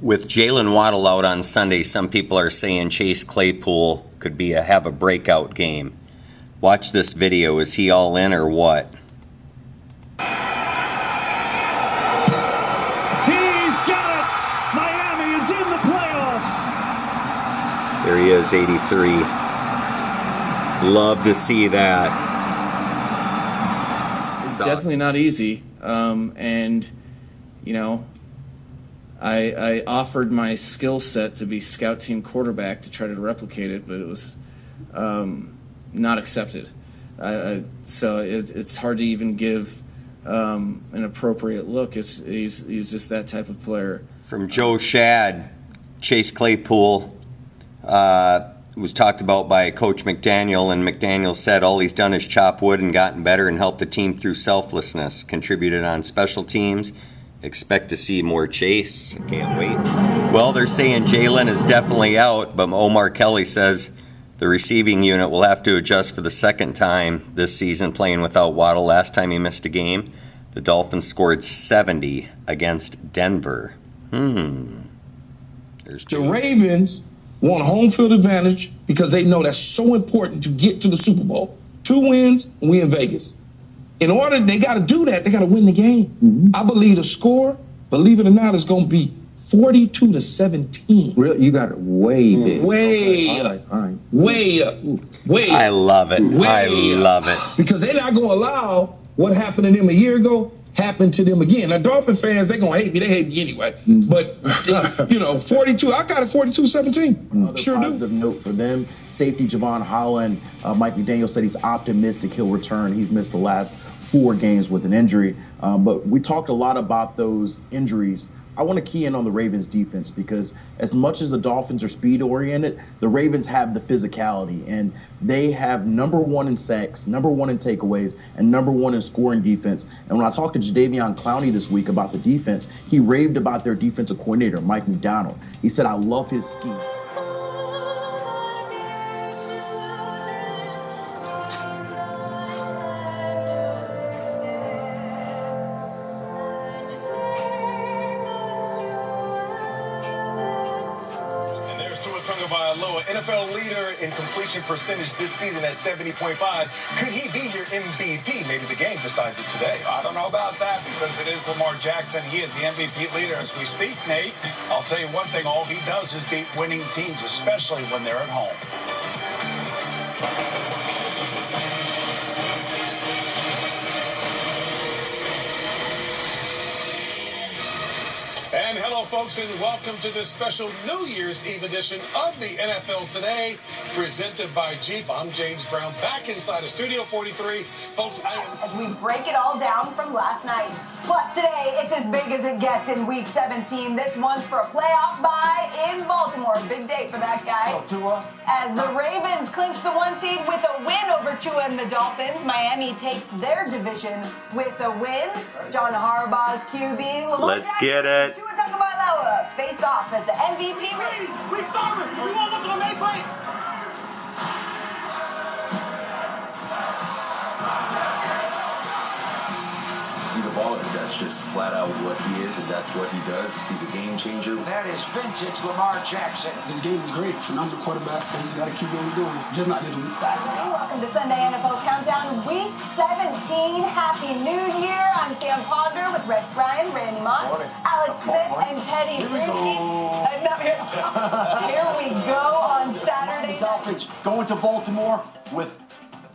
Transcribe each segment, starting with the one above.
With Jalen Waddle out on Sunday, some people are saying Chase Claypool could have a breakout game. Watch this video. Is he all in or what? He's got it! Miami is in the playoffs! There he is, 83. Love to see that. It's definitely not easy. And, you know, I offered my skill set to be scout team quarterback to try to replicate it, but it was not accepted. So it's hard to even give an appropriate look. He's just that type of player. From Joe Shad, Chase Claypool was talked about by Coach McDaniel, and McDaniel said all he's done is chop wood and gotten better and helped the team through selflessness. Contributed on special teams. Expect to see more Chase. Can't wait. Well, they're saying Jalen is definitely out, but Omar Kelly says the receiving unit will have to adjust for the second time this season playing without Waddle. Last time he missed a game, the Dolphins scored 70 against Denver. There's the Ravens want home field advantage because they know that's so important to get to the Super Bowl. 2 wins, and we in Vegas. In order, they got to do that. They got to win the game. I believe the score, believe it or not, is going to be 42-17. Really? You got it way big. Way up. All right. Way up. Way up. I love it. I love it. Because they're not going to allow what happened to them a year ago happen to them again. Now, Dolphin fans, they're going to hate me. They hate me anyway. But, 42, I got it 42-17. Another sure positive note for them. Safety Javon Holland, Mike McDaniel said he's optimistic he'll return. He's missed the last 4 games with an injury. But we talked a lot about those injuries. I want to key in on the Ravens defense because as much as the Dolphins are speed oriented, the Ravens have the physicality, and they have #1 in sacks, #1 in takeaways, and #1 in scoring defense. And when I talked to Jadeveon Clowney this week about the defense, he raved about their defensive coordinator, Mike McDonald. He said, I love his scheme. NFL leader in completion percentage this season at 70.5. Could he be your MVP? Maybe the game decides it today. I don't know about that because it is Lamar Jackson. He is the MVP leader as we speak, Nate. I'll tell you one thing, all he does is beat winning teams, especially when they're at home. And hello, folks, and welcome to this special New Year's Eve edition of the NFL Today, presented by Jeep. I'm James Brown, back inside of Studio 43. Folks, as we break it all down from last night. Plus, today, it's as big as it gets in Week 17. This one's for a playoff bye in Baltimore. Big day for that guy. oh, Tua. As the Ravens clinch the 1 seed with a win over Tua and the Dolphins, Miami takes their division with a win. John Harbaugh's QB. Let's get it. Tua Tagovailoa face off as the MVP. We started. We almost on that play. He's a baller. That's just flat out what he is, and that's what he does. He's a game changer. That is vintage Lamar Jackson. His game is great. Phenomenal quarterback, and he's got to keep what he's doing. Just not this week. Welcome to Sunday NFL Countdown, Week 17. Happy New Year. I'm Sam Ponder with Rex Ryan, Randy Moss, Alex Smith, and Teddy Brinkley. Here we go on Saturday. Dolphins going to Baltimore with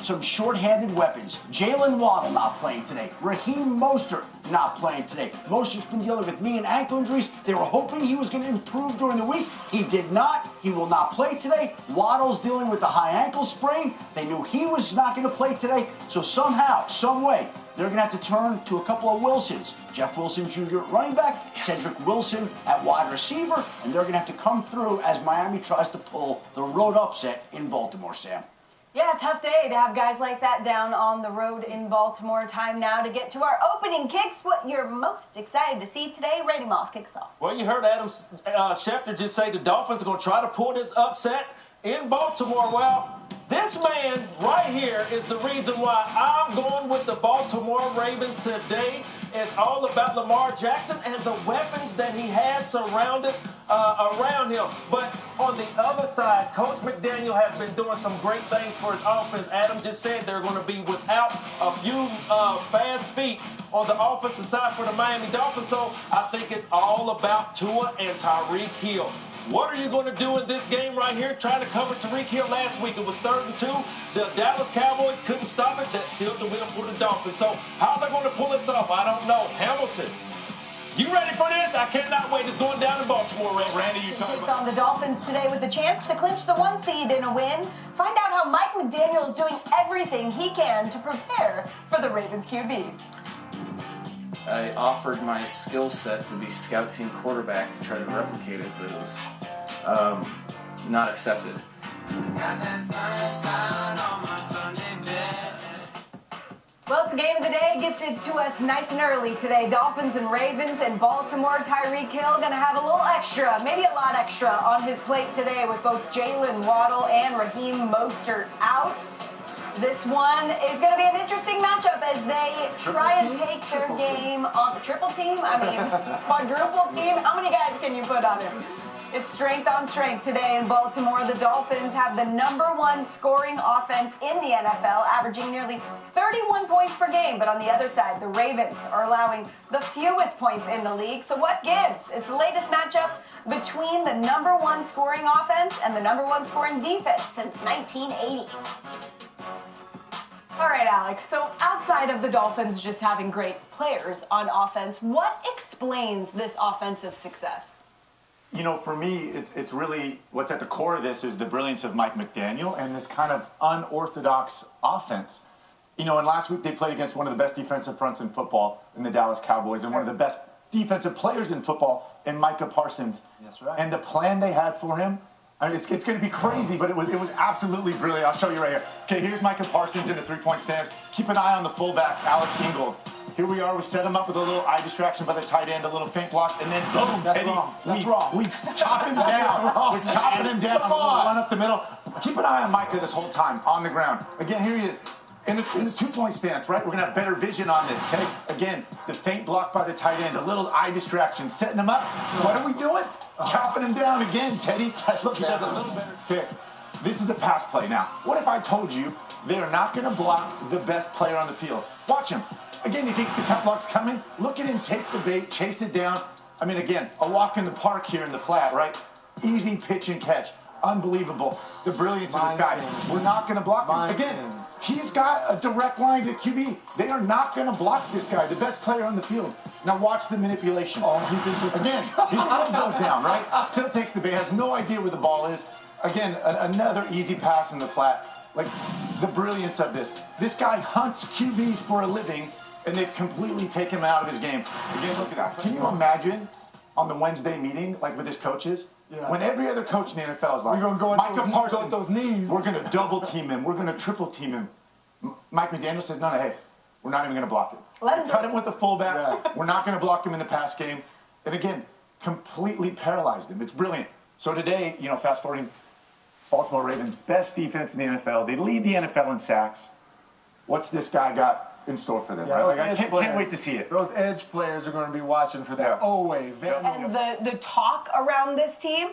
some short-handed weapons. Jalen Waddle not playing today. Raheem Mostert not playing today. Mostert's been dealing with knee and ankle injuries. They were hoping he was going to improve during the week. He did not. He will not play today. Waddle's dealing with a high ankle sprain. They knew he was not going to play today. So somehow, some way, they're going to have to turn to a couple of Wilsons. Jeff Wilson Jr. at running back, Cedric Wilson at wide receiver, and they're going to have to come through as Miami tries to pull the road upset in Baltimore, Sam. Yeah, tough day to have guys like that down on the road in Baltimore. Time now to get to our opening kicks. What you're most excited to see today, Randy Moss kicks off. Well, you heard Adam Schefter just say the Dolphins are going to try to pull this upset in Baltimore. Well, this man right here is the reason why I'm going with the Baltimore Ravens today. It's all about Lamar Jackson and the weapons that he has surrounded around him. But on the other side, Coach McDaniel has been doing some great things for his offense. Adam just said they're going to be without a few fast feet on the offensive side for the Miami Dolphins. So I think it's all about Tua and Tyreek Hill. What are you going to do in this game right here? Trying to cover Tyreek Hill last week. It was 3rd and 2. The Dallas Cowboys couldn't stop it. That sealed the win for the Dolphins. So how are they going to pull this off? I don't know. Hamilton, you ready for this? I cannot wait. It's going down to Baltimore. Randy, you talking about? On the Dolphins today with the chance to clinch the 1 seed in a win. Find out how Mike McDaniel is doing everything he can to prepare for the Ravens QB. I offered my skill set to be scout team quarterback to try to replicate it, but it was not accepted. Well, it's the game of the day, gifted to us nice and early today. Dolphins and Ravens in Baltimore. Tyreek Hill going to have a little extra, maybe a lot extra, on his plate today with both Jalen Waddle and Raheem Mostert out. This one is going to be an interesting matchup as they try and take their game on the triple team. Quadruple team. How many guys can you put on him? It's strength on strength today in Baltimore. The Dolphins have the #1 scoring offense in the NFL, averaging nearly 31 points per game. But on the other side, the Ravens are allowing the fewest points in the league. So what gives? It's the latest matchup between the #1 scoring offense and the #1 scoring defense since 1980. All right, Alex, so outside of the Dolphins just having great players on offense, what explains this offensive success? You know, for me, it's really what's at the core of this is the brilliance of Mike McDaniel and this kind of unorthodox offense. You know, and last week they played against one of the best defensive fronts in football in the Dallas Cowboys and one of the best defensive players in football in Micah Parsons. That's right. And the plan they had for him, I mean, it's going to be crazy, but it was absolutely brilliant. I'll show you right here. Okay, here's Micah Parsons in the three-point stance. Keep an eye on the fullback, Alec Ingold. Here we are. We set him up with a little eye distraction by the tight end, a little fake block, and then boom, That's Eddie, wrong. That's wrong. We chop him down. We're chopping him down. Run up the middle. Keep an eye on Micah this whole time on the ground. Again, here he is. In the two-point stance, right? We're going to have better vision on this, okay? Again, the feint block by the tight end, a little eye distraction, setting him up. So what are we doing? Chopping him down again, Teddy. Look, he does a little better. Okay, this is the pass play now. What if I told you they are not going to block the best player on the field? Watch him. Again, he thinks the cut block's coming. Look at him take the bait, chase it down. I mean, again, a walk in the park here in the flat, right? Easy pitch and catch. Unbelievable. The brilliance of this guy. We're not going to block him. Again, he's got a direct line to QB. They are not going to block this guy, the best player on the field. Now watch the manipulation. Oh, again, he still goes down, right? Still takes the bait, has no idea where the ball is. Again, another easy pass in the flat. Like, the brilliance of this. This guy hunts QBs for a living, and they've completely taken him out of his game. Again, look at that. Can you imagine on the Wednesday meeting, like with his coaches, when every other coach in the NFL is like, we're going to go Micah Parsons, those knees. We're going to double team him. We're going to triple team him. Mike McDaniel says, no, hey, we're not even going to block him. Cut him with the fullback. Yeah. We're not going to block him in the pass game. And again, completely paralyzed him. It's brilliant. So today, you know, fast forwarding, Baltimore Ravens, best defense in the NFL. They lead the NFL in sacks. What's this guy got in store for them? Yeah, right? Like, I can't wait to see it. Those edge players are going to be watching for that. Oh, wait. And the talk around this team,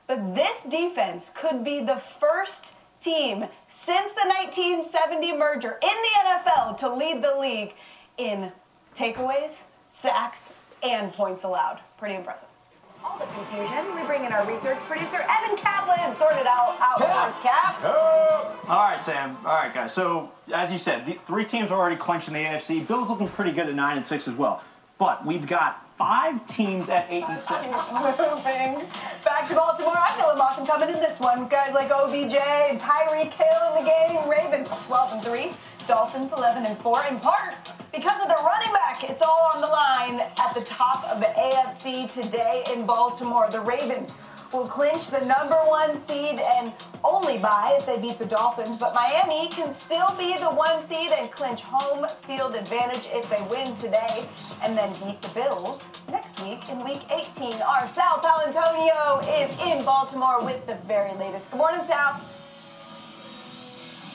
but this defense could be the first team since the 1970 merger in the NFL to lead the league in takeaways, sacks, and points allowed. Pretty impressive. All the confusion, we bring in our research producer, Evan Kaplan, sorted out for us, Cap. All right, Sam. All right, guys. So, as you said, the three teams are already clinched in the AFC. Bill's looking pretty good at 9-6 as well. But we've got 5 teams at 8-7. Moving back to Baltimore. I'm feeling awesome coming in this one. Guys like OBJ and Tyreek Hill in the game. Ravens 12-3. Dolphins 11-4. In part because of the running back. It's all on the line at the top of the AFC today in Baltimore. The Ravens will clinch the #1 seed and only by if they beat the Dolphins. But Miami can still be the 1 seed and clinch home field advantage if they win today and then beat the Bills next week in Week 18. Our Sal Palantonio is in Baltimore with the very latest. Good morning, Sal.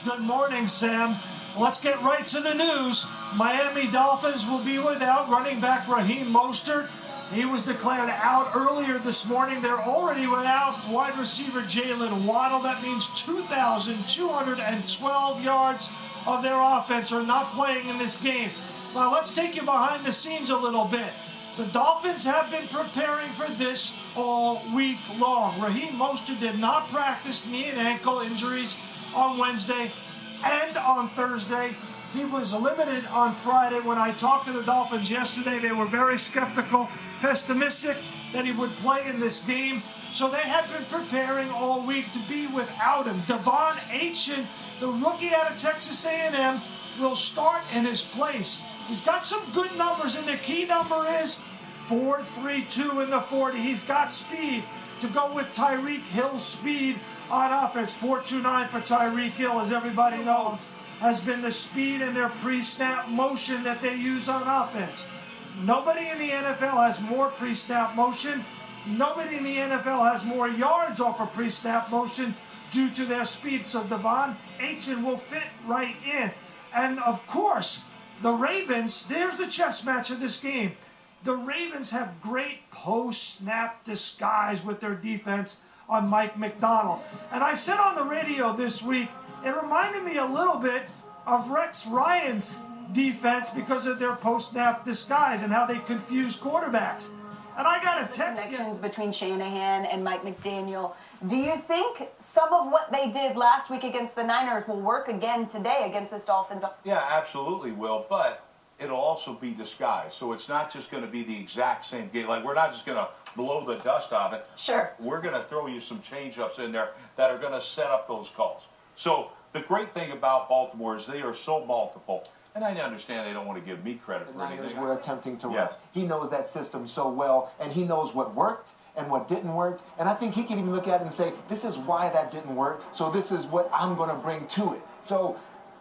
Good morning, Sam. Let's get right to the news. Miami Dolphins will be without running back Raheem Mostert. He was declared out earlier this morning. They're already without wide receiver Jalen Waddle. That means 2,212 yards of their offense are not playing in this game. Now let's take you behind the scenes a little bit. The Dolphins have been preparing for this all week long. Raheem Mostert did not practice knee and ankle injuries on Wednesday and on Thursday. He was limited on Friday. When I talked to the Dolphins yesterday, they were very skeptical, pessimistic that he would play in this game. So they had been preparing all week to be without him. Devon Achane, the rookie out of Texas A&M, will start in his place. He's got some good numbers, and the key number is 4.32 in the 40. He's got speed to go with Tyreek Hill's speed on offense. 4.29 for Tyreek Hill, as everybody knows, has been the speed in their pre-snap motion that they use on offense. Nobody in the NFL has more pre-snap motion. Nobody in the NFL has more yards off of pre-snap motion due to their speed. So Devon Achane will fit right in. And of course, the Ravens, there's the chess match of this game. The Ravens have great post-snap disguise with their defense on Mike McDonald. And I said on the radio this week, it reminded me a little bit of Rex Ryan's defense because of their post-snap disguise and how they confuse quarterbacks. And I got a text connections between Shanahan and Mike McDaniel. Do you think some of what they did last week against the Niners will work again today against this Dolphins? Yeah, absolutely will, but it'll also be disguised. So it's not just going to be the exact same game. Like, we're not just going to blow the dust off it. Sure. We're going to throw you some change-ups in there that are going to set up those calls. So the great thing about Baltimore is they are so multiple. And I understand they don't want to give me credit for anything. The Niners were attempting to run. He knows that system so well, and he knows what worked and what didn't work. And I think he can even look at it and say, this is why that didn't work, so this is what I'm going to bring to it. So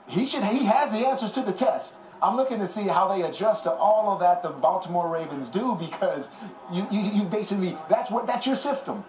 he has the answers to the test. I'm looking to see how they adjust to all of that the Baltimore Ravens do, because you basically, that's your system.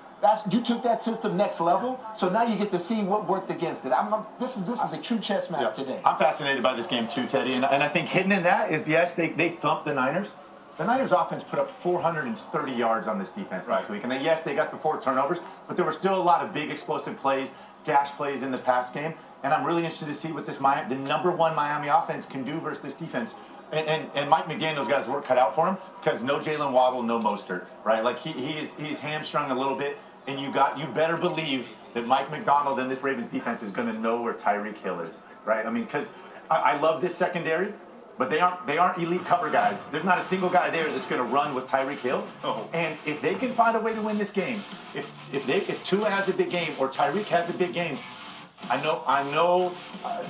You took that system next level, so now you get to see what worked against it. This is a true chess match today. I'm fascinated by this game too, Teddy, and I think hidden in that is, yes, they thumped the Niners. The Niners offense put up 430 yards on this defense last week, and yes, they got the 4 turnovers, but there were still a lot of big explosive plays, gash plays in the pass game, and I'm really interested to see what the #1 Miami offense can do versus this defense. And Mike McDaniel's got his work cut out for him, because no Jalen Waddle, no Mostert, right? Like he's hamstrung a little bit. And you better believe that Mike McDonald and this Ravens defense is going to know where Tyreek Hill is, right? I mean, because I love this secondary, but they aren't elite cover guys. There's not a single guy there that's going to run with Tyreek Hill. Oh. And if they can find a way to win this game, if Tua has a big game or Tyreek has a big game, I know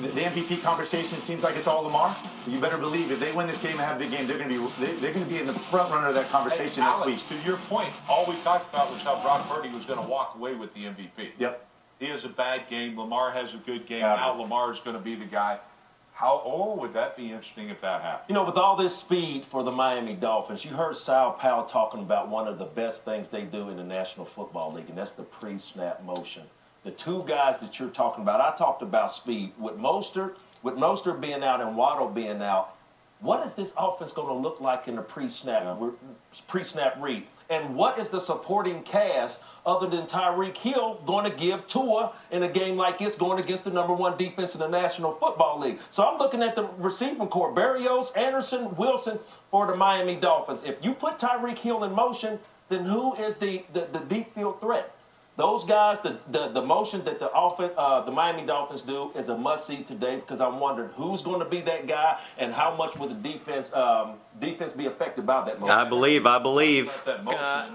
the MVP conversation seems like it's all Lamar. But you better believe if they win this game and have a big game, they're going to be in the front runner of that conversation next week. To your point, all we talked about was how Brock Purdy was going to walk away with the MVP. Yep. He has a bad game. Lamar has a good game. Now Lamar is going to be the guy. Would that be interesting if that happened? You know, with all this speed for the Miami Dolphins, you heard Sal Powell talking about one of the best things they do in the National Football League, and that's the pre-snap motion. The two guys that you're talking about, I talked about speed. With Mostert being out and Waddle being out, what is this offense going to look like in the pre-snap read? And what is the supporting cast other than Tyreek Hill going to give Tua in a game like this, going against the #1 defense in the National Football League? So I'm looking at the receiving core, Berrios, Anderson, Wilson for the Miami Dolphins. If you put Tyreek Hill in motion, then who is the deep field threat? Those guys, the motion that the Miami Dolphins do is a must-see today, because I'm wondering who's going to be that guy and how much will the defense be affected by that motion. I believe.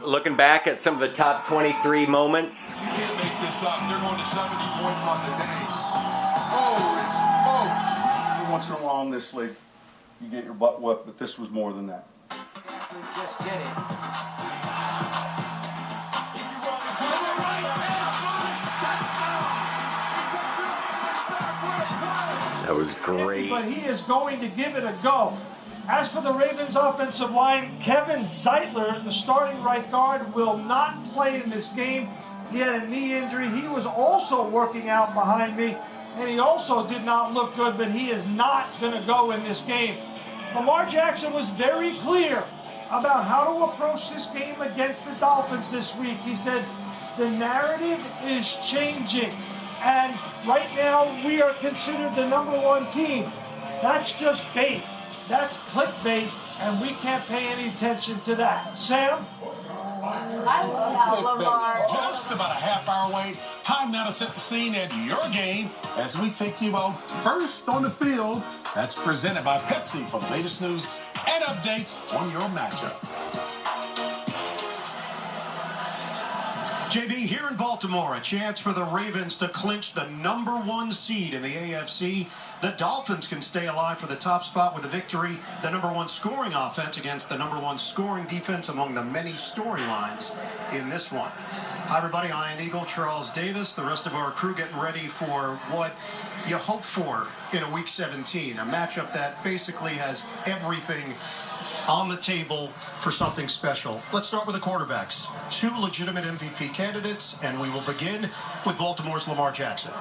Looking back at some of the top 23 moments. You can't make this up. They're going to 70 points on the day. Holy smokes. Every once in a while in this league, you get your butt whooped, but this was more than that. Just get it. That was great. But he is going to give it a go. As for the Ravens offensive line, Kevin Zeitler, the starting right guard, will not play in this game. He had a knee injury. He was also working out behind me. and he also did not look good, but he is not going to go in this game. Lamar Jackson was very clear about how to approach this game against the Dolphins this week. He said, the narrative is changing, and right now we are considered the #1 team. That's just bait. That's clickbait, and we can't pay any attention to that. Sam? I love how Lamar. Just about a half hour away. Time now to set the scene at your game as we take you out first on the field. That's presented by Pepsi for the latest news and updates on your matchup. JB, here in Baltimore, a chance for the Ravens to clinch the #1 seed in the AFC. The Dolphins can stay alive for the top spot with a victory. The #1 scoring offense against the #1 scoring defense among the many storylines in this one. Hi, everybody. Ian Eagle, Charles Davis, the rest of our crew getting ready for what you hope for in a Week 17, a matchup that basically has everything on the table for something special. Let's start with the quarterbacks. Two legitimate MVP candidates, and we will begin with Baltimore's Lamar Jackson.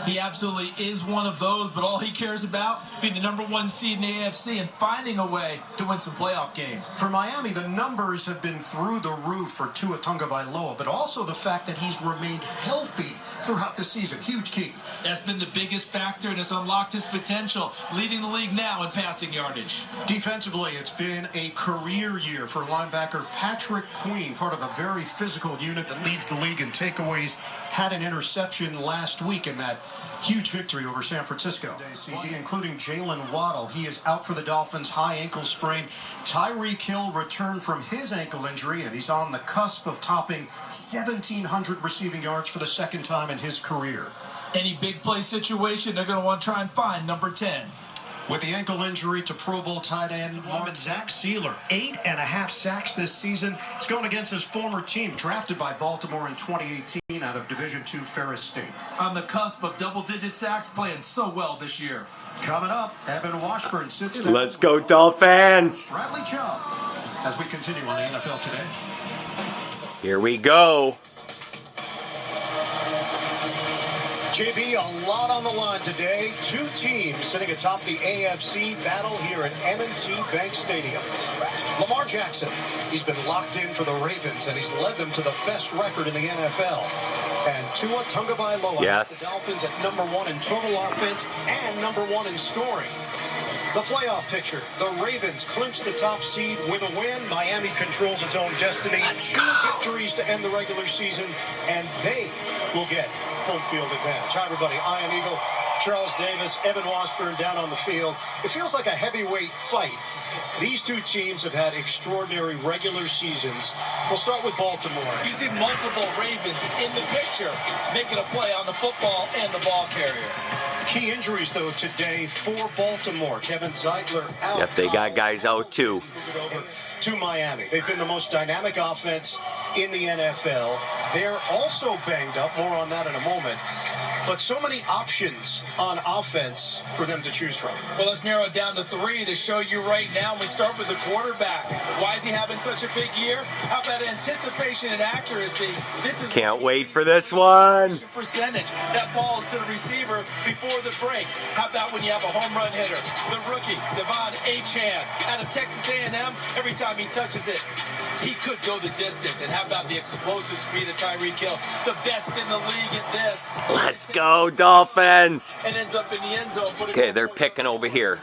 He absolutely is one of those, but all he cares about being the #1 seed in the AFC and finding a way to win some playoff games. For Miami, the numbers have been through the roof for Tua Tagovailoa, but also the fact that he's remained healthy throughout the season. Huge key. That's been the biggest factor, and it's unlocked his potential, leading the league now in passing yardage. Defensively, it's been a career year for linebacker Patrick Queen, part of a very physical unit that leads the league in takeaways. Had an interception last week in that huge victory over San Francisco. CD, including Jalen Waddle. He is out for the Dolphins, high ankle sprain. Tyreek Hill returned from his ankle injury, and he's on the cusp of topping 1,700 receiving yards for the second time in his career. Any big play situation, they're going to want to try and find number 10. With the ankle injury to Pro Bowl tight end Zach Sealer, 8.5 sacks this season. It's going against his former team, drafted by Baltimore in 2018 out of Division II Ferris State. On the cusp of double-digit sacks, playing so well this year. Coming up, Evan Washburn sits down. Let's go, Dolphins! Bradley Chubb, as we continue on the NFL Today. Here we go. JB, a lot on the line today. Two teams sitting atop the AFC battle here at M&T Bank Stadium. Lamar Jackson, he's been locked in for the Ravens, and he's led them to the best record in the NFL. And Tua Tagovailoa, yes, the Dolphins at #1 in total offense and #1 in scoring. The playoff picture, the Ravens clinch the top seed with a win. Miami controls its own destiny. Two victories to end the regular season, and they will get home field advantage. Hi, everybody. Ian Eagle, Charles Davis, Evan Washburn down on the field. It feels like a heavyweight fight. These two teams have had extraordinary regular seasons. We'll start with Baltimore. You see multiple Ravens in the picture, making a play on the football and the ball carrier. Key injuries, though, today for Baltimore. Kevin Zeitler out. Yep, they got guys out, too. Over to Miami. They've been the most dynamic offense in the NFL. They're also banged up. More on that in a moment. But so many options on offense for them to choose from. Well, let's narrow it down to 3 to show you right now. We start with the quarterback. Why is he having such a big year? How about anticipation and accuracy? This is Can't wait for this one. Percentage. That ball is to the receiver before the break. How about when you have a home run hitter? The rookie, Devon Achane, out of Texas A&M. Every time he touches it, he could go the distance. And how about the explosive speed of Tyreek Hill? The best in the league at this. Let's go, Dolphins! And ends up in the end zone. Okay, they're picking over here.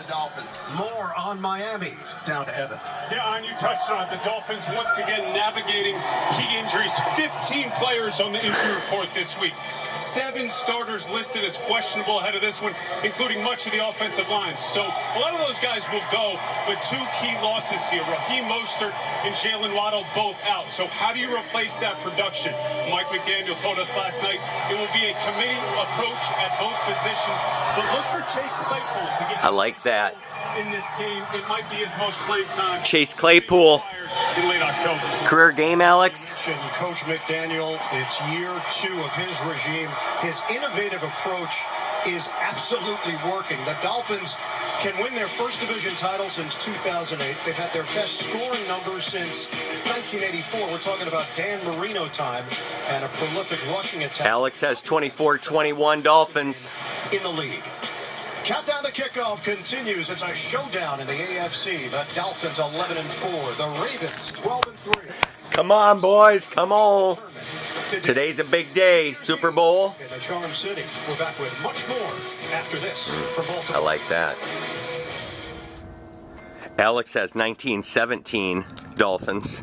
More on Miami. Down to Evan. Yeah, and you touched on it. The Dolphins once again navigating key injuries. 15 players on the injury report this week. 7 starters listed as questionable ahead of this one, including much of the offensive line. So a lot of those guys will go, but 2 key losses here. Raheem Mostert and Jalen Waddle both out. So how do you replace that production? Mike McDaniel told us last night it will be a committee approach at both positions. But look for Chase Claypool to get I like that. in this game. It might be his most playing time. Chase Claypool. In late October. Career game, Alex? Coach McDaniel, it's year 2 of his regime. His innovative approach is absolutely working. The Dolphins can win their first division title since 2008. They've had their best scoring numbers since 1984, we're talking about Dan Marino time and a prolific rushing attack. Alex has 24-21 Dolphins. In the league. Countdown to kickoff continues. It's a showdown in the AFC. The Dolphins 11-4. The Ravens 12-3. Come on, boys. Come on. Today's a big day. Super Bowl. In the Charm City. We're back with much more after this from Baltimore. I like that. Alex has 19-17 Dolphins.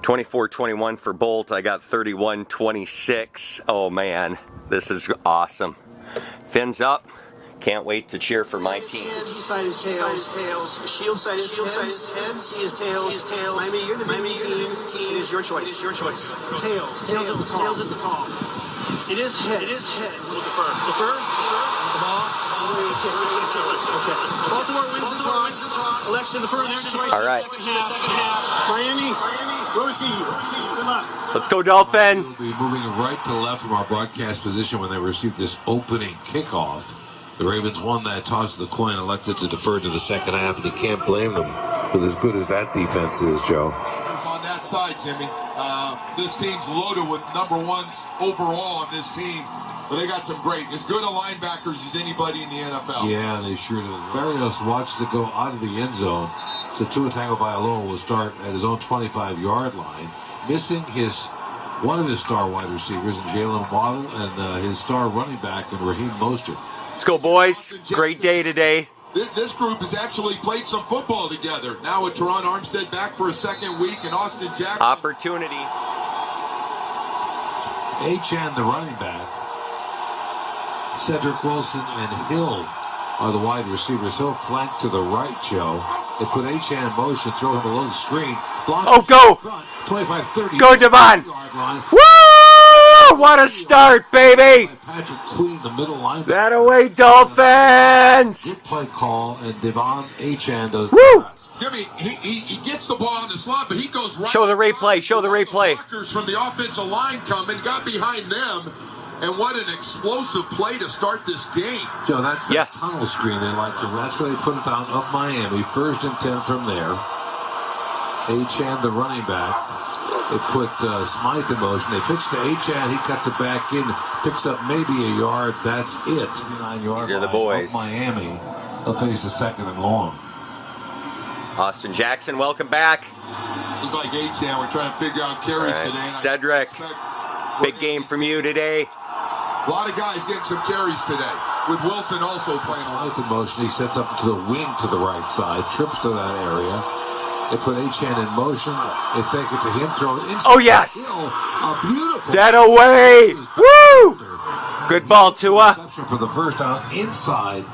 24-21 for Bolt. I got 31-26. Oh, man. This is awesome. Fins up. Can't wait to cheer for my team. Side is tails. Shield side is heads. He is tails. Miami, you're the Miami team. It is your choice. Tails. Tails is the call. It is head. Defer. The ball. Okay. Baltimore wins the toss. Election defer. Their choice. All right. Second half. Miami. Good luck. Let's go, Dolphins. We'll be moving right to left from our broadcast position when they received this opening kickoff. The Ravens won that toss of the coin, elected to defer to the second half, and you can't blame them with as good as that defense is, Joe. On that side, Jimmy, this team's loaded with number ones overall on this team. But they got some great, as good a linebackers as anybody in the NFL. Yeah, they sure do. Barrios watched it go out of the end zone. So Tua Tagovailoa will start at his own 25-yard line, missing one of his star wide receivers, Jalen Waddle, and his star running back, and Raheem Mostert. Let's go, boys. Great day today. This group has actually played some football together. Now with Teron Armstead back for a second week and Austin Jackson. Opportunity. Achane, the running back. Cedric Wilson and Hill are the wide receivers. Hill flanked to the right, Joe. They put Achane in motion, throw him a little screen. Oh, go! 25-30. Go, Devon! Woo! What a start, baby! Patrick Queen, the middle linebacker. That away, Dolphins! Good play call, and Devon Achane does. Woo! Jimmy, he gets the ball in the slot, but he goes right. Show the replay. Show the replay. From the offensive line coming, got behind them, and what an explosive play to start this game. Joe, that's the tunnel screen they like to. That's where they put it down of Miami. 1st and 10 from there. Achane, the running back. They put Smythe in motion. They pitch to Achane. He cuts it back in, picks up maybe a yard. That's it. 9-yard These are the line boys. of Miami. They'll face a 2nd and long. Austin Jackson, welcome back. Looks like Achane. We're trying to figure out carries today. Cedric, big game from you today. A lot of guys getting some carries today, with Wilson also playing a lot. Smythe in motion. He sets up to the wing to the right side, trips to that area. They put Achane in motion. They fake it to him, throw it inside. Oh, yes! A beautiful. That away! Woo! Good ball, Tua. For the first down inside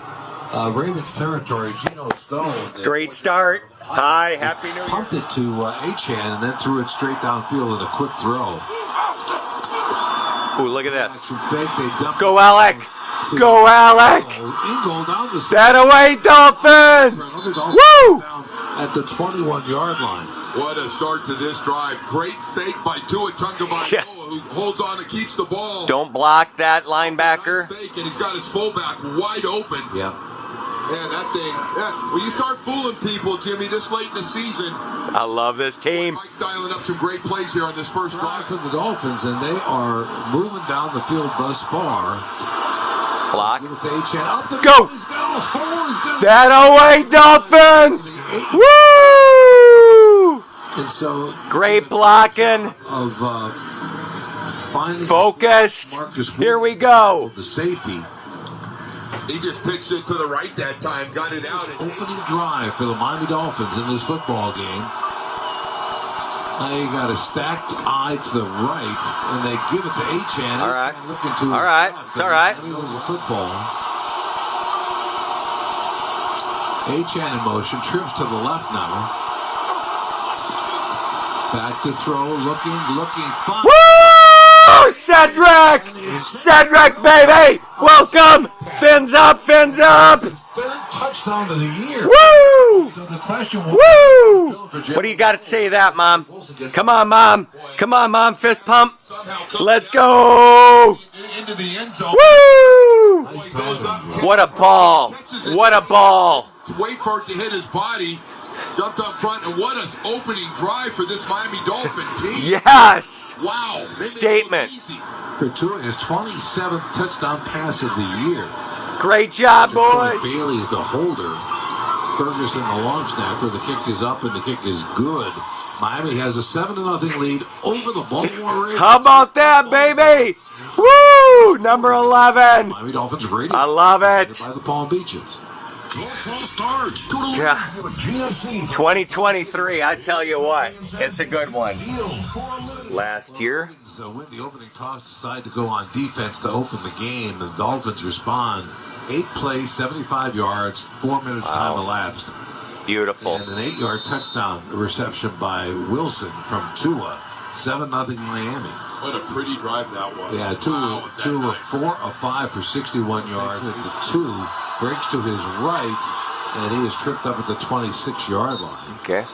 Ravens territory. Geno Stone. Great start. Hi, Happy New Year. Pumped it to Achane and then threw it straight downfield in a quick throw. Ooh, look at this. Fake, Go, Alec! Go, Alec! That away, Dolphins! Woo! At the 21-yard line. What a start to this drive. Great fake by Tua Tagovailoa, who holds on and keeps the ball. Don't block that linebacker. Nice fake, and he's got his fullback wide open. Yeah. Man, that thing, when you start fooling people, Jimmy, this late in the season. I love this team. Mike's dialing up some great plays here on this first drive. For the Dolphins, and they are moving down the field thus far. Block. Go! That away, Dolphins! Woo! And so great blocking. Focused. Here we go. The safety. He just pitched it to the right that time, got it out. Opening drive for the Miami Dolphins in this football game. Now you got a stacked eye to the right, and they give it to Achane. All right. All right. It's all right. The football. Achane in motion, trips to the left now. Back to throw, looking, fine. Woo! Cedric! Cedric, baby! Welcome! Fins up, fins up! Third touchdown of the year. Woo! So the question Woo! What do you got to say to that, Mom? Come on, Mom. Come on, Mom. Fist pump. Let's go! Into the end zone. Woo! What a ball. What a ball. Wait for it to hit his body. Jumped up front, and what an opening drive for this Miami Dolphin team. Yes. Wow. Statement. For Tua, his 27th touchdown pass of the year. Great job, boys. Bailey is the holder. Ferguson, the long snapper. The kick is up, and the kick is good. Miami has a 7-0 lead over the Baltimore Ravens. How about that, baby? Woo! Number 11. Miami Dolphins radio. I love it. By the Palm Beaches. Yeah. 2023, I tell you what, it's a good one. Last year. So when the opening toss decide to go on defense to open the game, the Dolphins respond. 8 plays, 75 yards, 4 minutes time elapsed. Beautiful. And an 8-yard touchdown reception by Wilson from Tua. 7-0 Miami. What a pretty drive that was. Yeah, Tua 4 of 5 for 61 yards at the 2. Breaks to his right, and he is tripped up at the 26-yard line. Okay.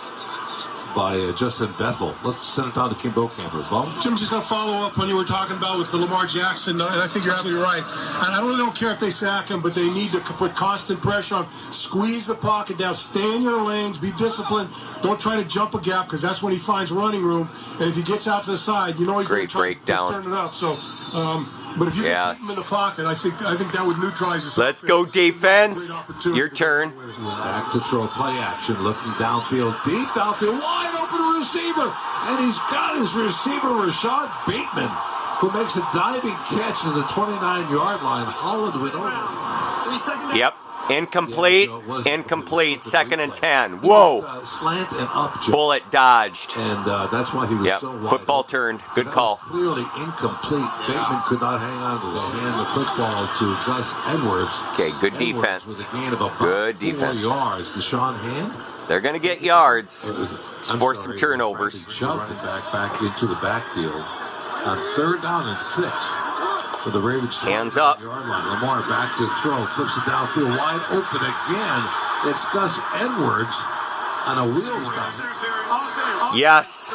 By Justin Bethel. Let's send it down to Kim Bokamper. Bum? Jim, just going to follow up on you were talking about with the Lamar Jackson, and I think you're absolutely right. And I really don't care if they sack him, but they need to put constant pressure on. Squeeze the pocket down. Stay in your lanes. Be disciplined. Don't try to jump a gap, because that's when he finds running room. And if he gets out to the side, you know he's going to try to turn it up. So, but if you can keep him in the pocket, I think that would neutralize this. Let's go defense. Your turn. Back to throw, play action, looking downfield, deep downfield, wide open receiver, and he's got his receiver, Rashad Bateman, who makes a diving catch to the 29-yard line. Holland went over. Yep. Incomplete. Incomplete. 2nd and 10. Whoa. Slant and up. Bullet dodged. And that's why he was so wide. Football turned. Good call. Clearly incomplete. Bateman could not hang on to the hand of the football to Gus Edwards. Okay, good defense. With a gain of about good 4 defense. yards. Deshaun Hand. They're going to get yards. Force some turnovers. Shoved it back into the backfield on 3rd down and 6. For the Ravens. Hands up. Lamar back to throw. Flips it downfield. Wide open again. It's Gus Edwards on a wheel route. Yes.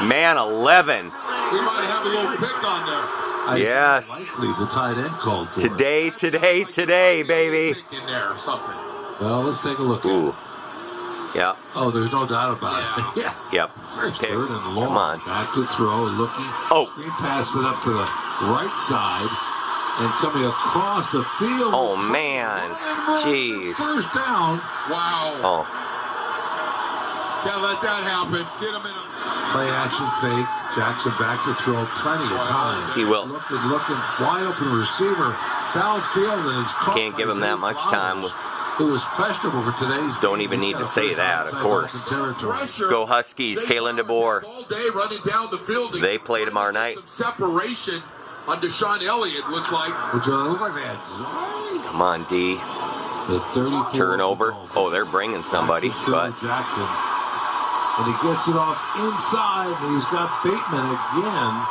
Man, 11. We might have a little pick on there. Yes. Likely the tight end called for Today, baby. In there or something. Well, let's take a look. Ooh. Yeah. Oh, there's no doubt about it. Yeah. Yep. Okay. 3rd and long. Come on. Back to throw. Looking. Oh. Screen pass it up to the right side. And coming across the field. Oh, man. Jeez. 1st down. Wow. Oh. Can't let that happen. Get him in a... Play action fake. Jackson back to throw. Plenty of time. He will. Looking. Wide open receiver. Downfield. And it's caught. Can't give him that much time. It was questionable for today's. Don't even need to say that, of course. Go Huskies, Kalen DeBoer. All day running down the field. They play tomorrow night. Some separation on Deshaun Elliott, looks like. Which look like that. Come on, D. The 34 turnover. Oh, they're bringing somebody. But Jackson. And he gets it off inside. And he's got Bateman again.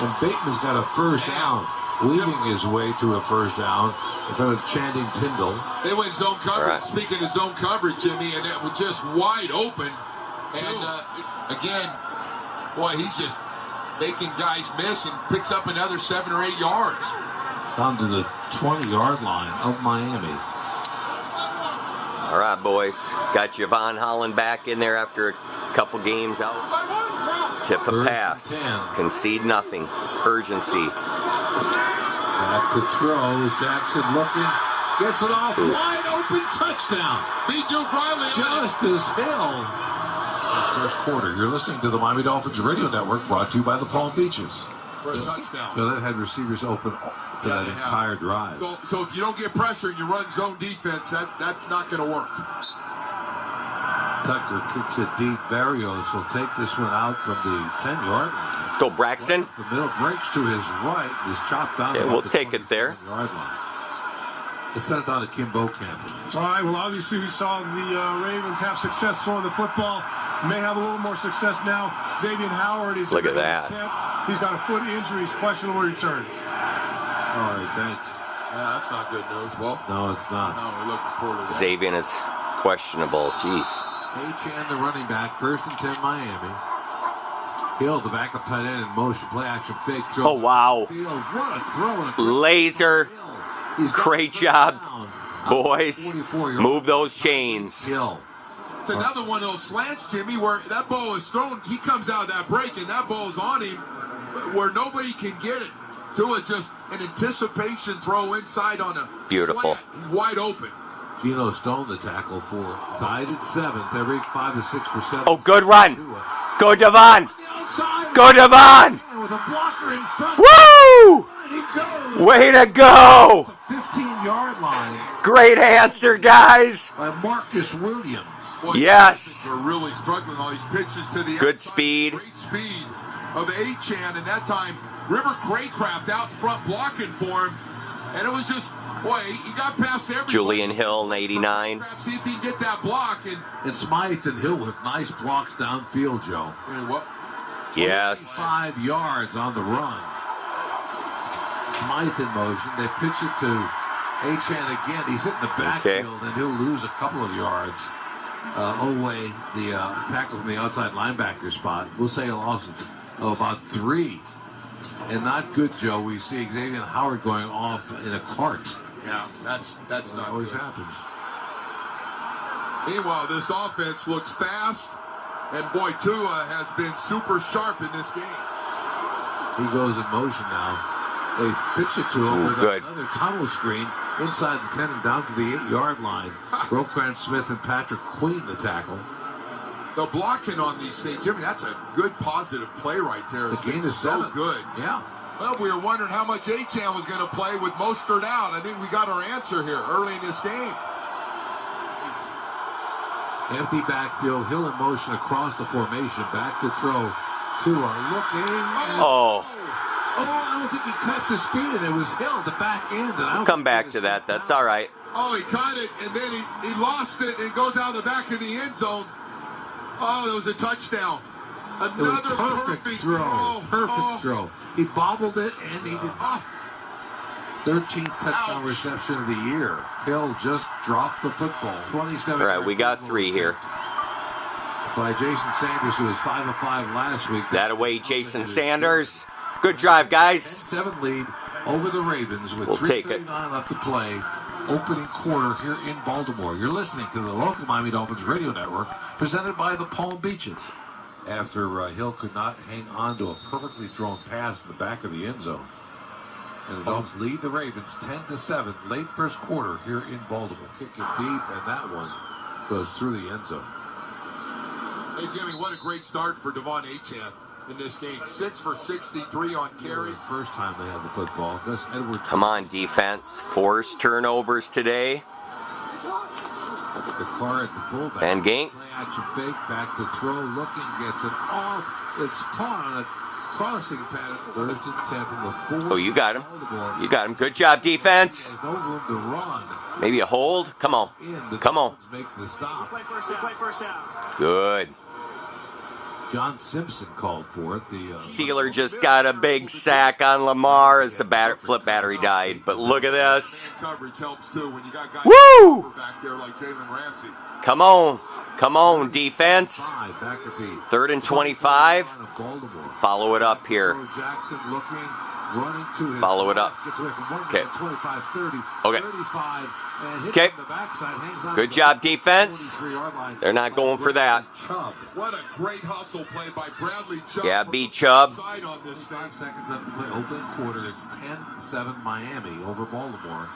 And Bateman's got a 1st down. Weaving his way to a 1st down in front of Channing Tindall. They went zone coverage. Right. Speaking of zone coverage, Jimmy, and it was just wide open. And again, boy, he's just making guys miss and picks up another 7 or 8 yards. Down to the 20-yard line of Miami. all right, boys. Got Javon Holland back in there after a couple games out. Tip a pass. Concede nothing. Urgency. Back to throw. Jackson looking. Gets it off. Wide open touchdown. Beat Duke Riley. Justice Hill. First quarter. You're listening to the Miami Dolphins Radio Network, brought to you by the Palm Beaches. For a touchdown. So that had receivers open for that entire drive. So if you don't get pressure and you run zone defense, that's not going to work. Tucker kicks it deep. Barrios will take this one out from the 10-yard line. Let's go, Braxton. The middle breaks to his right. Is chopped down. Yeah, we'll take it there. Yard line. Let's send it down to Kim Bokamper. All right, well, obviously we saw the Ravens have success throwing the football. May have a little more success now. Xavier Howard is Look at that. He's got a foot injury. He's questionable return. All right, thanks. Yeah, that's not good news. Well, no, it's not. No, we're looking forward to that. Xavier is questionable. Jeez. H-Chan, the running back, 1st and 10 Miami. Hill, the backup tight end in motion, play action, fake throw. Oh, wow. What a throw. Laser. Great job, boys. Move those chains. Hill. It's another one of those slants, Jimmy, where that ball is thrown. He comes out of that break, and that ball's on him where nobody can get it. Tua just an anticipation throw inside on a beautiful. Slant. He's wide open. Geno Stone, the tackle for tied at 7th. Every 5 to 6 for 7. Oh, good run. Go, Devon. Go, Devon. With a blocker in front. Woo! Way to go. 15-yard line. Great answer, guys. By Marcus Williams. Boy, yes. They're really struggling. All these pitches to the good outside. Speed. Great speed of Achane, and that time River Craycraft out in front blocking for him, and it was just, boy, he got past everybody. Julian Hill, 89. See if he can get that block. And Smythe and Hill with nice blocks downfield, Joe. Yes. 5 yards on the run. Smythe in motion. They pitch it to Achane again. He's hitting the backfield, and he'll lose a couple of yards. Oway, the tackle from the outside linebacker spot, we'll say a loss of about 3. And not good, Joe. We see Xavier Howard going off in a cart. Yeah, that's not always good. happens. Meanwhile, this offense looks fast, and boy, Tua has been super sharp in this game. He goes in motion now. They pitch it to him with another tunnel screen inside the 10 and down to the 8-yard line. Roquan Smith and Patrick Queen the tackle. The blocking on these things, Jimmy, that's a good positive play right there. The game is so good. Yeah. Well, we were wondering how much Achane was going to play with Mostert out. I think we got our answer here early in this game. Empty backfield, Hill in motion across the formation, back to throw. Tua looking. Oh. I don't think he cut the speed, and it was Hill at the back end. We'll come back to that. That's all right. Oh, he caught it, and then he lost it, and it goes out of the back of the end zone. Oh, that was a touchdown. Another perfect throw. Perfect throw. He bobbled it, and he did. 13th touchdown reception of the year. Hill just dropped the football. 27. All right, we got 3 here. By Jason Sanders, who was 5 of 5 last week. That away, Jason Sanders. Good drive, guys. 7 lead over the Ravens with we'll 3:39 left to play. Opening quarter here in Baltimore. You're listening to the local Miami Dolphins radio network presented by the Palm Beaches. After Hill could not hang on to a perfectly thrown pass in the back of the end zone. And the Dolphins lead the Ravens 10-7 late first quarter here in Baltimore. Kicking deep, and that one goes through the end zone. Hey, Jimmy, what a great start for Devon Achane in this game. 6 for 63 on carries. First time they had the football. Gus Edwards. Come on, defense. Forced turnovers today. The car at the fullback. Van Gink. Play action fake, back to throw, looking, gets it off. It's caught on a crossing pattern. First and 10 from the 4. Oh, you got him. You got him. Good job, defense. There's no room to run. Maybe a hold. Come on. Come on. Make the stop. Play first down. Good. John Simpson called for it. The Sealer just got a big sack on Lamar as the flip battery died. But look at this. Coverage helps too when you got guys back there like Jalen Ramsey. Come on. Come on, defense. Back at the 3rd and 25. Follow it up here. Jackson looking, running to his follow it up. Okay. 25-30. Okay. 35. Okay. Good job, defense. They're not going for that. What a great hustle play by Bradley Chubb. Yeah, beat Chubb. 5 seconds left to play. Opening quarter. It's 10-7 Miami over Baltimore.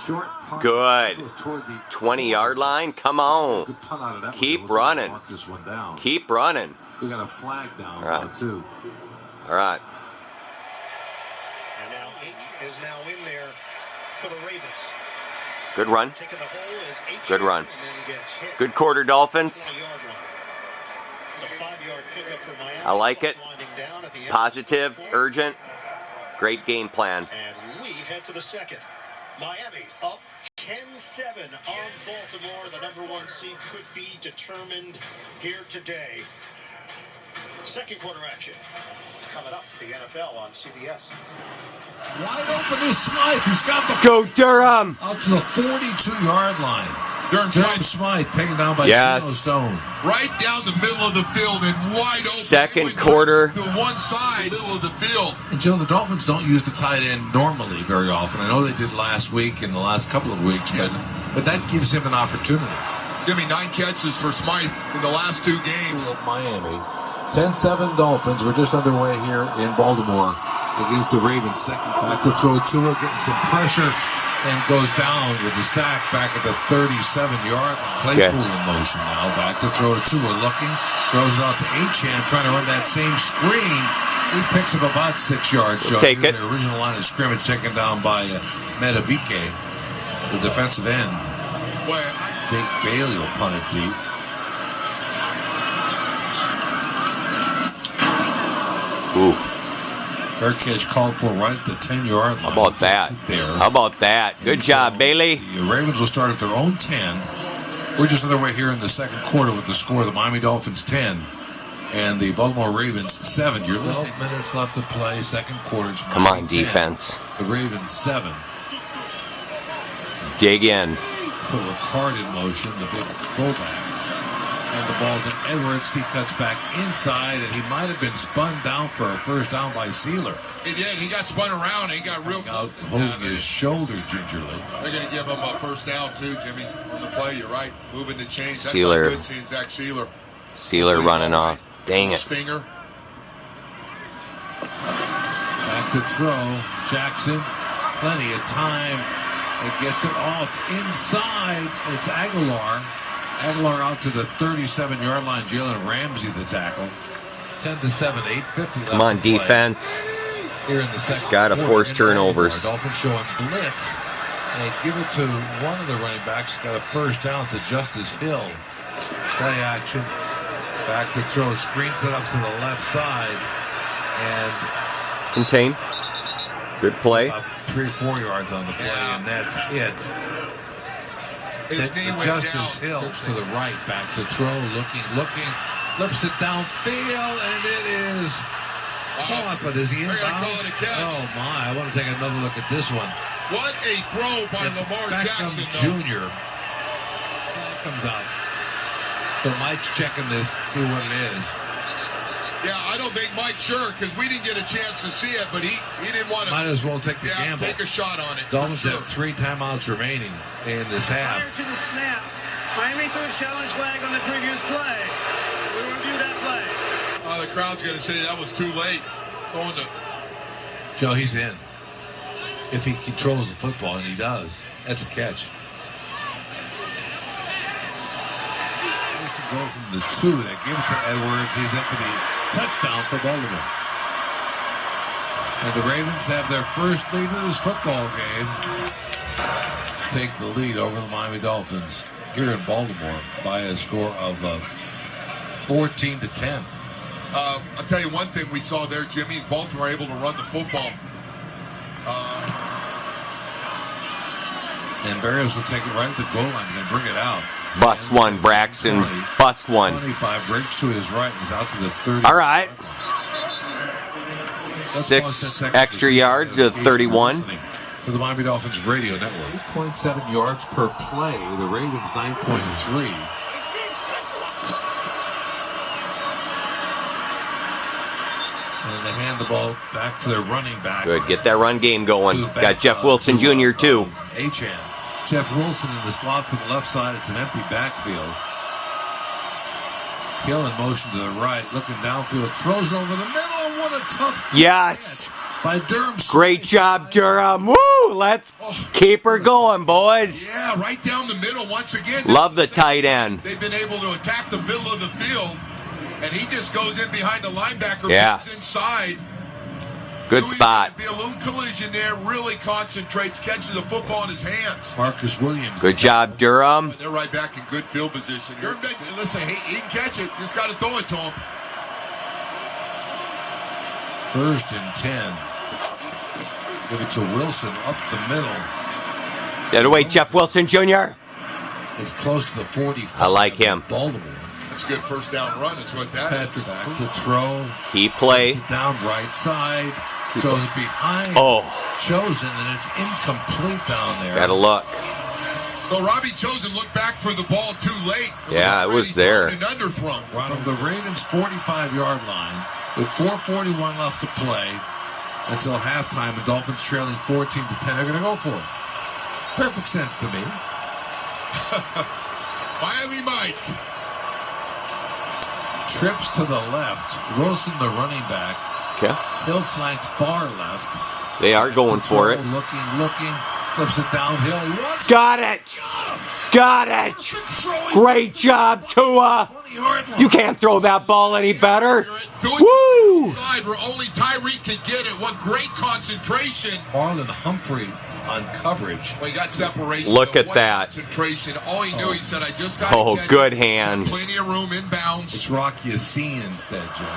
Short punt. Good. 20-yard line. Come on. Good punt out of that. Keep running. This one down. Keep running. We got a flag down now too. All right. And now H is now in there for the Ravens. Good run. Good run. Good quarter, Dolphins. I like it. Positive, urgent. Great game plan. And we head to the second. Miami up 10-7 on Baltimore. The #1 seed could be determined here today. Second quarter action coming up. The NFL on CBS. Wide open is Smythe. He's got the go Durham out to the 42-yard line. Durham Smythe taken down by Stone. Right down the middle of the field and wide open. Second quarter. To one side, middle of the field. And Joe, the Dolphins don't use the tight end normally very often. I know they did last week and the last couple of weeks, but that gives him an opportunity. Jimmy, 9 catches for Smythe in the last 2 games. Miami. 10-7 Dolphins. We're just underway here in Baltimore against the Ravens. Second back to throw. Tua getting some pressure and goes down with the sack back at the 37-yard line. Claypool in motion now. Back to throw to Tua. Looking. Throws it out to Achane. Trying to run that same screen. He picks up about 6 yards. Take it. The original line of scrimmage taken down by Metabike, the defensive end. Jake Bailey will punt it deep. Ooh. Her catch called for right at the 10-yard line. How about that? How about that? Good job, Bailey. The Ravens will start at their own 10. We're just underway here in the second quarter with the score. The Miami Dolphins 10 and the Baltimore Ravens 7. You're listening. 12 minutes left to play. Second quarter. Come on, defense. The Ravens 7. Dig in. Put Ricard in motion, the big fullback. And the ball to Edwards. He cuts back inside, and he might have been spun down for a first down by Sealer. He did. He got spun around. And he got real close. Holding his shoulder gingerly. They're going to give him a first down, too, Jimmy, on the play. You're right. Moving the chains. That's Sealer. good seeing Zach Sealer. Sealer running off. Dang it. Stinger. Back to throw. Jackson. Plenty of time. It gets it off inside. It's Aguilar. Aguilar out to the 37-yard line. Jalen Ramsey the tackle. 10-7, 8:50 left. Come on, to play. defense. Here in the second Gotta quarter force in turnovers. Baltimore. Dolphins showing blitz. They give it to one of the running backs. Got a first down to Justice Hill. Play action. Back to throw. Screens it up to the left side. And Contain. Good play. 3 or 4 yards on the play, and that's it. Justice Hill to the right, back to throw, looking, flips it downfield, and it is caught, but is he in bounds? Oh my, I want to take another look at this one. What a throw by Lamar Jackson, Jr. Comes out. So Mike's checking this, see what it is. Yeah, I don't think Mike's sure because we didn't get a chance to see it, but he didn't want to. Might as well take the gamble. Take a shot on it. Dolphins have 3 timeouts remaining in this half. Prior to the snap, Miami threw a challenge flag on the previous play. We review that play. The crowd's going to say that was too late. Joe, he's in. If he controls the football, and he does, that's a catch. First to go from the 2, they give it to Edwards. He's in for the touchdown for Baltimore. And the Ravens have their first lead in this football game. Take the lead over the Miami Dolphins here in Baltimore by a score of 14-10. I'll tell you one thing we saw there, Jimmy, is Baltimore able to run the football. And Barrios will take it right at the goal line and bring it out. Bust one, Braxton. Bust one. 25 breaks to his right. He's out to the 30. All right. 6 extra yards to 31. For the Miami Dolphins radio network. 8.7 yards per play. The Ravens 9.3. And they hand the ball back to their running back. Good. Get that run game going. Got Jeff Wilson Jr. too. Achane. Jeff Wilson in the slot to the left side. It's an empty backfield. Hill in motion to the right, looking downfield, throws it over the middle, and what a tough yes by Durham. Great job, Durham. Woo! Let's keep her going, boys. Yeah, right down the middle once again. Love the tight end. They've been able to attack the middle of the field, and he just goes in behind the linebacker, moves inside. Good spot. Be a little collision there. Really concentrates, catches the football in his hands. Marcus Williams. Good job, Durham. They're right back in good field position here. Listen, he can catch it. Just got to throw it to him. 1st and 10. Give it to Wilson up the middle. Dead away, Jeff Wilson Jr. It's close to the 45. I like him. Baltimore. That's a good first down run. Is what that is. Back to throw. Key play. Down right side. Throws it behind. Chosen, and it's incomplete down there. Gotta look. So Robbie Chosen looked back for the ball too late. It was there. An underthrow. From the Ravens' 45-yard line, with 4:41 left to play until halftime, the Dolphins trailing 14-10. They're going to go for it. Perfect sense to me. Miami Mike. Trips to the left. Wilson, the running back. Okay. Hill flanked far left. They are going for it. Looking. Flips it downhill. He wants Got it. Got it. Great job, Tua. You can't throw that ball any better. Woo! Where only Tyreek can get it. What great concentration. Marlon Humphrey on coverage. Well, he got separation. Look at that. Concentration. All he knew, he said, I just got Oh, good hands. Plenty of room inbounds. It's Rocky Yassin instead, Joe.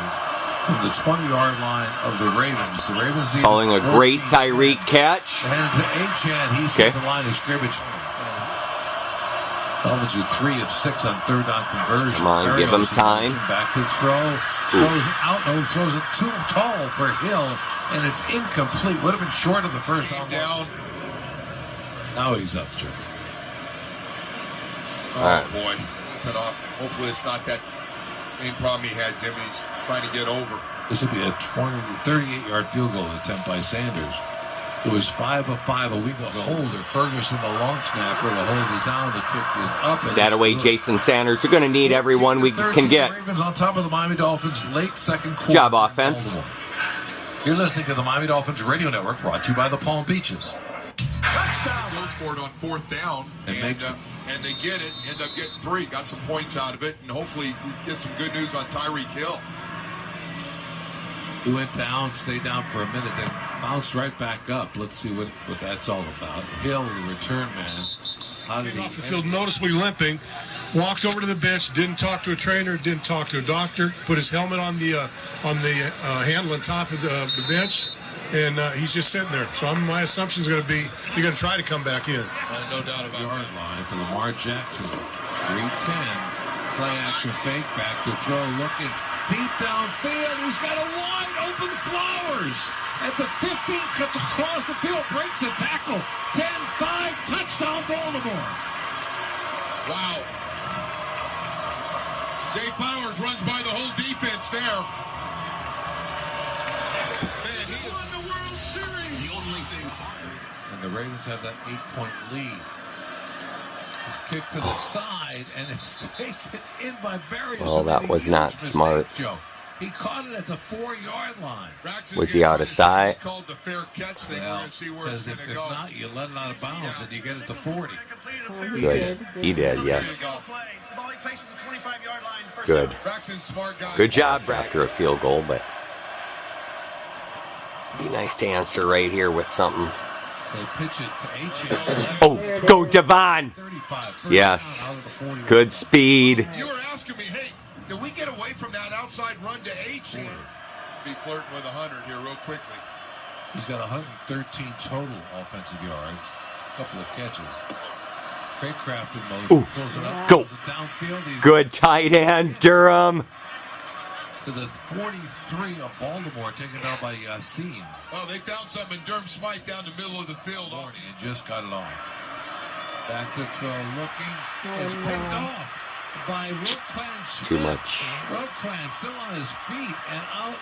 From the 20-yard line of the Ravens. The Ravens calling a great Tyreek catch. And to Achane, he's at the line of scrimmage. Dolphins are 3 of 6 on third down conversions. Come on, give him time. Back to throw. Throws out. No, throws it too tall for Hill, and it's incomplete. Would have been short of the first down. Now he's up, Joe. Oh, boy. Hopefully it's not that same problem he had, Jimmy. He's trying to get over. This would be a 38-yard field goal attempt by Sanders. It was 5 of 5 a week ago. The holder, Ferguson, the long snapper. The hold is down. The kick is up. That away, Jason Sanders. You're going to need everyone we can get. Ravens on top of the Miami Dolphins late second quarter. Job, offense. You're listening to the Miami Dolphins Radio Network, brought to you by the Palm Beaches. Touchdown. Goes for it on fourth down. And they get it. End up getting 3. Got some points out of it. And hopefully we get some good news on Tyreek Hill. He went down, stayed down for a minute, then bounced right back up. Let's see what that's all about. Hill, the return man. Came off the field noticeably limping, walked over to the bench, didn't talk to a trainer, didn't talk to a doctor, put his helmet on the handle on top of the bench, and he's just sitting there. So my assumption is going to be he's going to try to come back in. No doubt about it. Line for Lamar Jackson, 3-10. Play action fake, back to throw, looking deep downfield. He's got a wide open Flowers. At the 15, cuts across the field, breaks a tackle. 10-5, touchdown Baltimore. Wow. Dave Flowers runs by the whole defense there. Man, he won the World Series. The only thing harder. And the Ravens have that 8-point lead. It's kicked to the side, and it's taken in by Barrios. Well, that was not smart. Joe. He caught it at the 4-yard line. Was he out of sight? Called the fair catch thing. We're going to see where it's going to go. If not, you let it out of bounds, and you get it to 40. Good. He did, yes. Good. Good job after a field goal, but be nice to answer right here with something. They pitch it to Achane. Oh, go Devon! Yes. Good speed. You were asking me, hey, did we get away from that outside run to Achane? Be flirting with 100 here real quickly. He's got 113 total offensive yards. A couple of catches. Craycraft in motion. Pulls it up. Go. Pulls it downfield. Good tight end, Durham. To the 43 of Baltimore, taken down by Yassin. Oh, they found something in Durham Smythe down the middle of the field. And just got it off. Back to throw, looking. It's picked off by Roquan Smith. Too much. Roquan still on his feet and out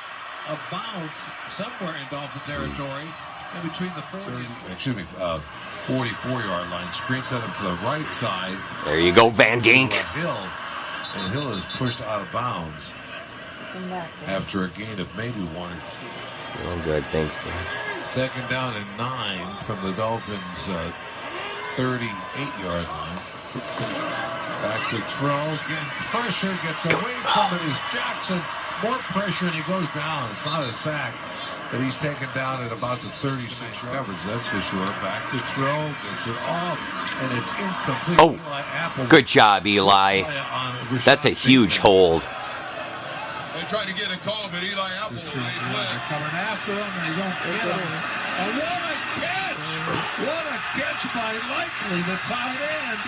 of bounds somewhere in Dolphin territory. In between the 44-yard line. Screen set him to the right side. There you go, Van Gink. And Hill is pushed out of bounds after a gain of maybe 1 or 2. Oh, good. Thanks, man. Second down and 9 from the Dolphins' 38-yard line. Back to throw. Again, pressure. Gets away from it is Jackson. More pressure, and he goes down. It's not a sack, but he's taken down at about the 36 coverage. That's for sure. Back to throw. Gets it off, and it's incomplete. Oh, good job, Eli. That's a huge hold. They tried to get a call, but Eli Apple. They're coming after him, and they don't get him. And what a catch! What a catch by Likely, the tight end.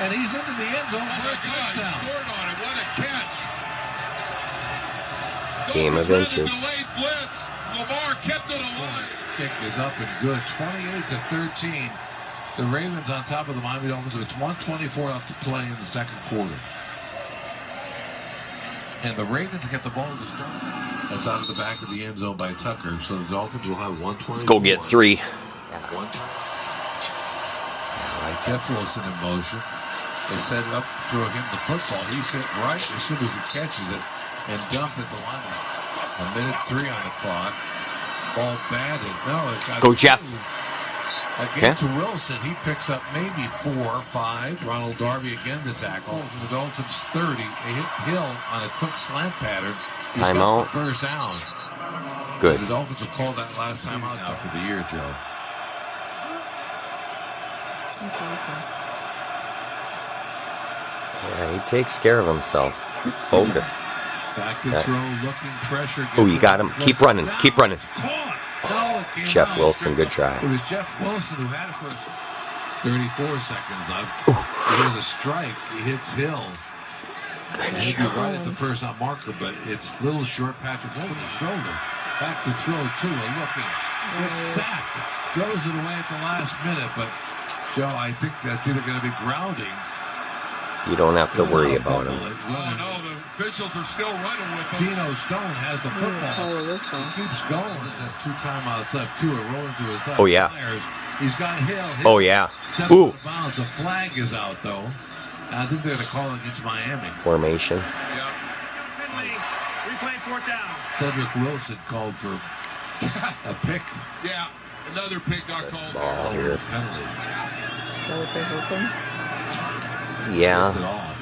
And he's into the end zone for a touchdown. Scored on it. What a catch. Game of inches. Delayed blitz. Lamar kept it alive. Kick is up and good. 28-13. The Ravens on top of the Miami Dolphins with 1:24 left to play in the second quarter. And the Ravens get the ball to start. That's out of the back of the end zone by Tucker. So the Dolphins will have 124. Let's go get 3. Jeff Wilson in motion. They set it up, throw him the football. He's hit right as soon as he catches it and dumped at the line. 1:03 on the clock. Ball batted. No, it got Go, Jeff. Again to Wilson. He picks up maybe 4 or 5. Ronald Darby again the tackle. From the Dolphins 30. They hit Hill on a quick slant pattern. He's got the first down. Good. The Dolphins will call that last time out now for the year, Joe. That's awesome. Yeah, he takes care of himself. Focused. Back to throw, looking pressure. Oh, you got him. Keep running. Keep running. Jeff Wilson, good try. It was Jeff Wilson who had it for 34 seconds left. It was a strike. He hits Hill. And he'd be right at the first on marker, but it's little short Patrick over the shoulder. Back to throw, too, and looking. It's sacked. Throws it away at the last minute, but Joe, I think that's either going to be grounding. You don't have to worry about him. Oh, no, the officials are still running with him. Geno Stone has the football. He keeps going. It's a 2 timeouts left, 2 are rolling to his left. Oh, yeah. He's got Hill. Oh, yeah. Steps out of bounds. A flag is out, though. I think they're going to call it against Miami. Formation. Replay 4th down. Cedric Wilson called for a pick. Yeah, another pick got called. Ball here. Penalty. Is that what they're hoping? Yeah,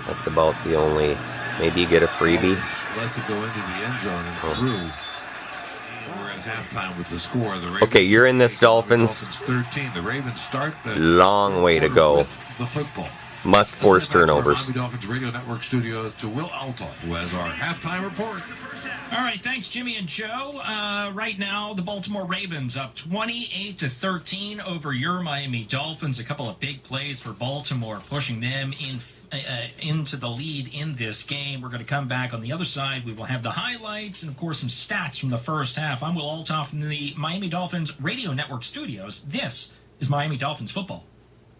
that's about the only. Maybe you get a freebie. Lets it go into the end zone and through. We're at halftime with the score. The Ravens, Okay, you're in this Dolphins. 13. The Ravens start the Long way to go. the football. Must force turnovers. Miami Dolphins Radio Network studios to Will Altoff, who has our halftime report. All right, thanks, Jimmy and Joe. Right now, the Baltimore Ravens up 28-13 over your Miami Dolphins. A couple of big plays for Baltimore, pushing them into the lead in this game. We're going to come back on the other side. We will have the highlights and, of course, some stats from the first half. I'm Will Altoff from the Miami Dolphins Radio Network studios. This is Miami Dolphins football.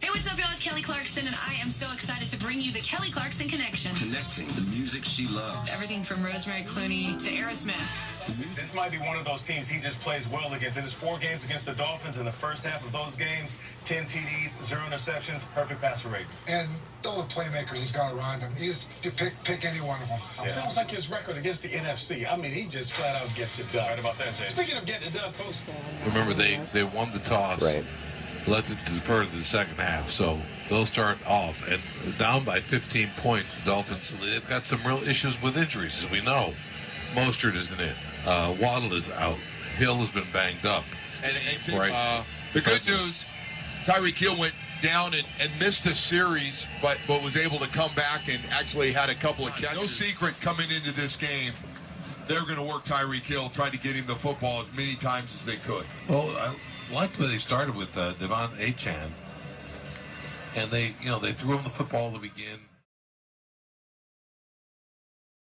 Hey, what's up, y'all? It's Kelly Clarkson, and I am so excited to bring you the Kelly Clarkson Connection. Connecting the music she loves. Everything from Rosemary Clooney to Aerosmith. This might be one of those teams he just plays well against. In his 4 games against the Dolphins, in the first half of those games, 10 TDs, 0 interceptions, perfect passer rating. And all the playmakers he's got around him, he's to pick any one of them. Sounds like his record against the NFC. I mean, he just flat out gets it done. Right about that, Jay. Speaking of getting it done, folks. Remember, they won the toss. Right. Let it defer to the second half. So they'll start off. And down by 15 points, the Dolphins, they've got some real issues with injuries, as we know. Mostert isn't in. Waddle is out. Hill has been banged up. And the good news, Tyreek Hill went down and missed a series, but was able to come back and actually had a couple of catches. No secret coming into this game. They're going to work Tyreek Hill, try to get him the football as many times as they could. Well, I liked where they started with Devon Achane. And they threw him the football to begin.